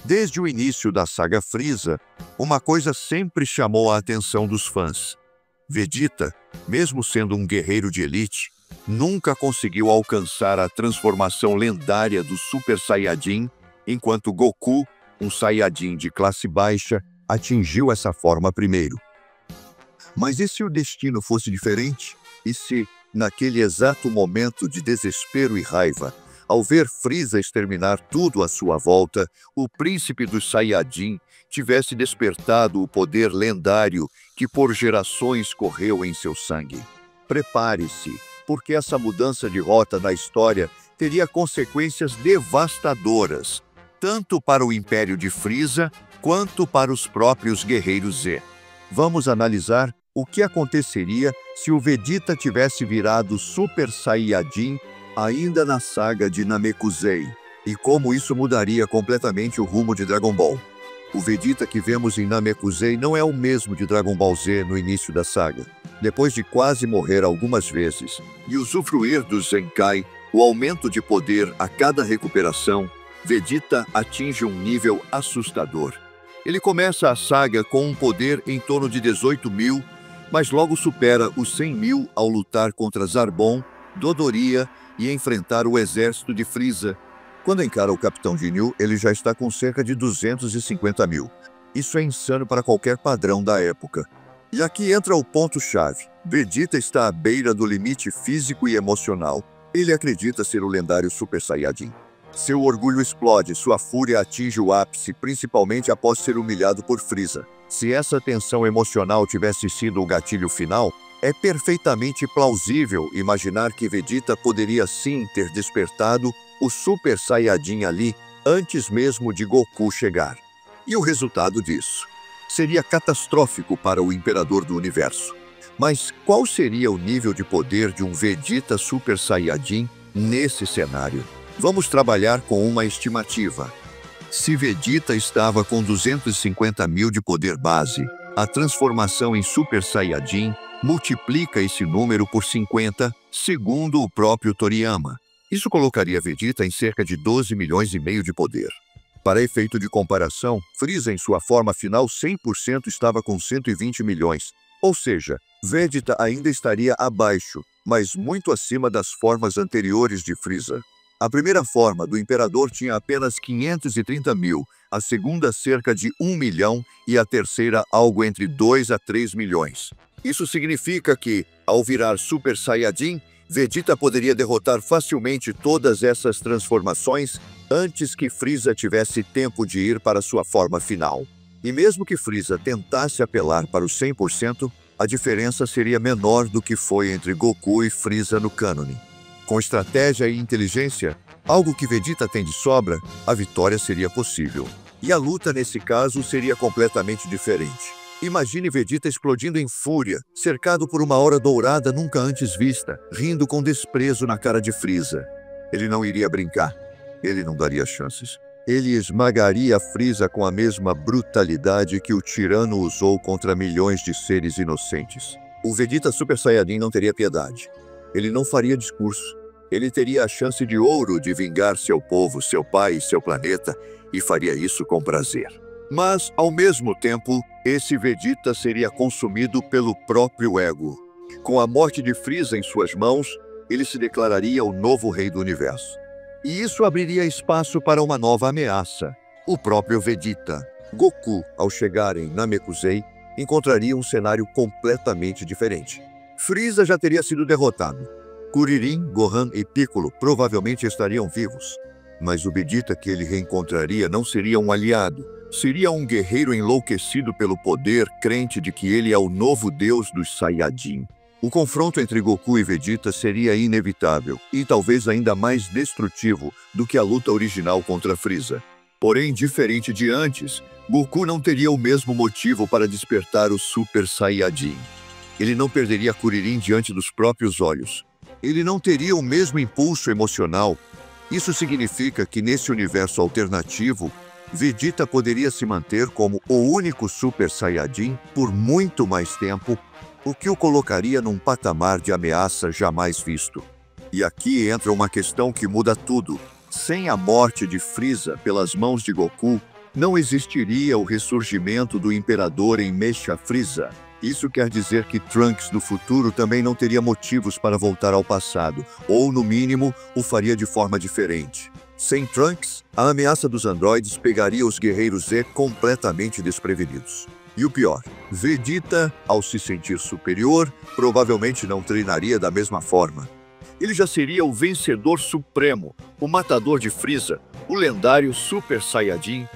Desde o início da saga Frieza, uma coisa sempre chamou a atenção dos fãs. Vegeta, mesmo sendo um guerreiro de elite, nunca conseguiu alcançar a transformação lendária do Super Saiyajin, enquanto Goku, um Saiyajin de classe baixa, atingiu essa forma primeiro. Mas e se o destino fosse diferente? E se, naquele exato momento de desespero e raiva, ao ver Frieza exterminar tudo à sua volta, o príncipe dos Saiyajin tivesse despertado o poder lendário que por gerações correu em seu sangue? Prepare-se, porque essa mudança de rota na história teria consequências devastadoras, tanto para o Império de Frieza quanto para os próprios Guerreiros Z. Vamos analisar o que aconteceria se o Vegeta tivesse virado Super Saiyajin ainda na saga de Namekusei, e como isso mudaria completamente o rumo de Dragon Ball. O Vegeta que vemos em Namekusei não é o mesmo de Dragon Ball Z no início da saga. Depois de quase morrer algumas vezes e usufruir do Zenkai, o aumento de poder a cada recuperação, Vegeta atinge um nível assustador. Ele começa a saga com um poder em torno de 18.000, mas logo supera os 100.000 ao lutar contra Zarbon, Dodoria e enfrentar o exército de Frieza. Quando encara o Capitão Ginyu, ele já está com cerca de 250.000. Isso é insano para qualquer padrão da época. E aqui entra o ponto-chave. Vegeta está à beira do limite físico e emocional. Ele acredita ser o lendário Super Saiyajin. Seu orgulho explode, sua fúria atinge o ápice, principalmente após ser humilhado por Frieza. Se essa tensão emocional tivesse sido o gatilho final, é perfeitamente plausível imaginar que Vegeta poderia sim ter despertado o Super Saiyajin ali antes mesmo de Goku chegar. E o resultado disso seria catastrófico para o Imperador do Universo. Mas qual seria o nível de poder de um Vegeta Super Saiyajin nesse cenário? Vamos trabalhar com uma estimativa. Se Vegeta estava com 250.000 de poder base, a transformação em Super Saiyajin multiplica esse número por 50, segundo o próprio Toriyama. Isso colocaria Vegeta em cerca de 12 milhões e meio de poder. Para efeito de comparação, Frieza em sua forma final 100% estava com 120 milhões. Ou seja, Vegeta ainda estaria abaixo, mas muito acima das formas anteriores de Frieza. A primeira forma do Imperador tinha apenas 530.000, a segunda cerca de 1 milhão e a terceira algo entre 2 a 3 milhões. Isso significa que, ao virar Super Saiyajin, Vegeta poderia derrotar facilmente todas essas transformações antes que Frieza tivesse tempo de ir para sua forma final. E mesmo que Frieza tentasse apelar para os 100%, a diferença seria menor do que foi entre Goku e Frieza no cânone. Com estratégia e inteligência, algo que Vegeta tem de sobra, a vitória seria possível. E a luta nesse caso seria completamente diferente. Imagine Vegeta explodindo em fúria, cercado por uma aura dourada nunca antes vista, rindo com desprezo na cara de Frieza. Ele não iria brincar. Ele não daria chances. Ele esmagaria Frieza com a mesma brutalidade que o tirano usou contra milhões de seres inocentes. O Vegeta Super Saiyajin não teria piedade. Ele não faria discurso. Ele teria a chance de ouro de vingar seu povo, seu pai e seu planeta, e faria isso com prazer. Mas, ao mesmo tempo, esse Vegeta seria consumido pelo próprio ego. Com a morte de Frieza em suas mãos, ele se declararia o novo rei do universo. E isso abriria espaço para uma nova ameaça, o próprio Vegeta. Goku, ao chegar em Namekusei, encontraria um cenário completamente diferente. Frieza já teria sido derrotado. Kuririn, Gohan e Piccolo provavelmente estariam vivos. Mas o Vegeta que ele reencontraria não seria um aliado. Seria um guerreiro enlouquecido pelo poder, crente de que ele é o novo deus dos Saiyajin. O confronto entre Goku e Vegeta seria inevitável e talvez ainda mais destrutivo do que a luta original contra Frieza. Porém, diferente de antes, Goku não teria o mesmo motivo para despertar o Super Saiyajin. Ele não perderia Kuririn diante dos próprios olhos. Ele não teria o mesmo impulso emocional. Isso significa que nesse universo alternativo, Vegeta poderia se manter como o único Super Saiyajin por muito mais tempo, o que o colocaria num patamar de ameaça jamais visto. E aqui entra uma questão que muda tudo. Sem a morte de Frieza pelas mãos de Goku, Não existiria o ressurgimento do Imperador em Mecha Frieza. Isso quer dizer que Trunks do futuro também não teria motivos para voltar ao passado, ou, no mínimo, o faria de forma diferente. Sem Trunks, a ameaça dos androides pegaria os guerreiros Z completamente desprevenidos. E o pior, Vegeta, ao se sentir superior, provavelmente não treinaria da mesma forma. Ele já seria o vencedor supremo, o matador de Frieza, o lendário Super Saiyajin.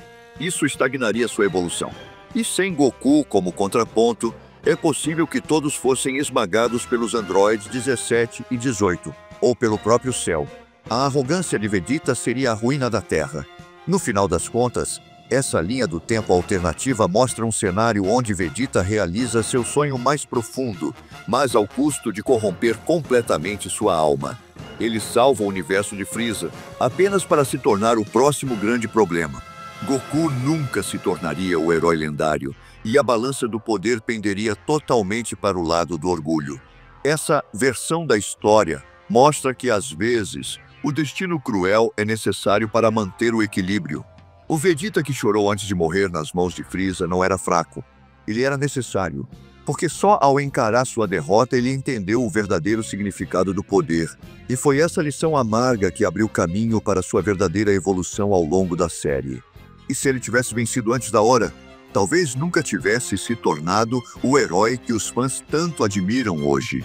Isso estagnaria sua evolução. E sem Goku como contraponto, é possível que todos fossem esmagados pelos androides 17 e 18, ou pelo próprio céu. A arrogância de Vegeta seria a ruína da Terra. No final das contas, essa linha do tempo alternativa mostra um cenário onde Vegeta realiza seu sonho mais profundo, mas ao custo de corromper completamente sua alma. Ele salva o universo de Frieza, apenas para se tornar o próximo grande problema. Goku nunca se tornaria o herói lendário, e a balança do poder penderia totalmente para o lado do orgulho. Essa versão da história mostra que, às vezes, o destino cruel é necessário para manter o equilíbrio. O Vegeta que chorou antes de morrer nas mãos de Frieza não era fraco. Ele era necessário, porque só ao encarar sua derrota ele entendeu o verdadeiro significado do poder. E foi essa lição amarga que abriu caminho para sua verdadeira evolução ao longo da série. E se ele tivesse vencido antes da hora, talvez nunca tivesse se tornado o herói que os fãs tanto admiram hoje.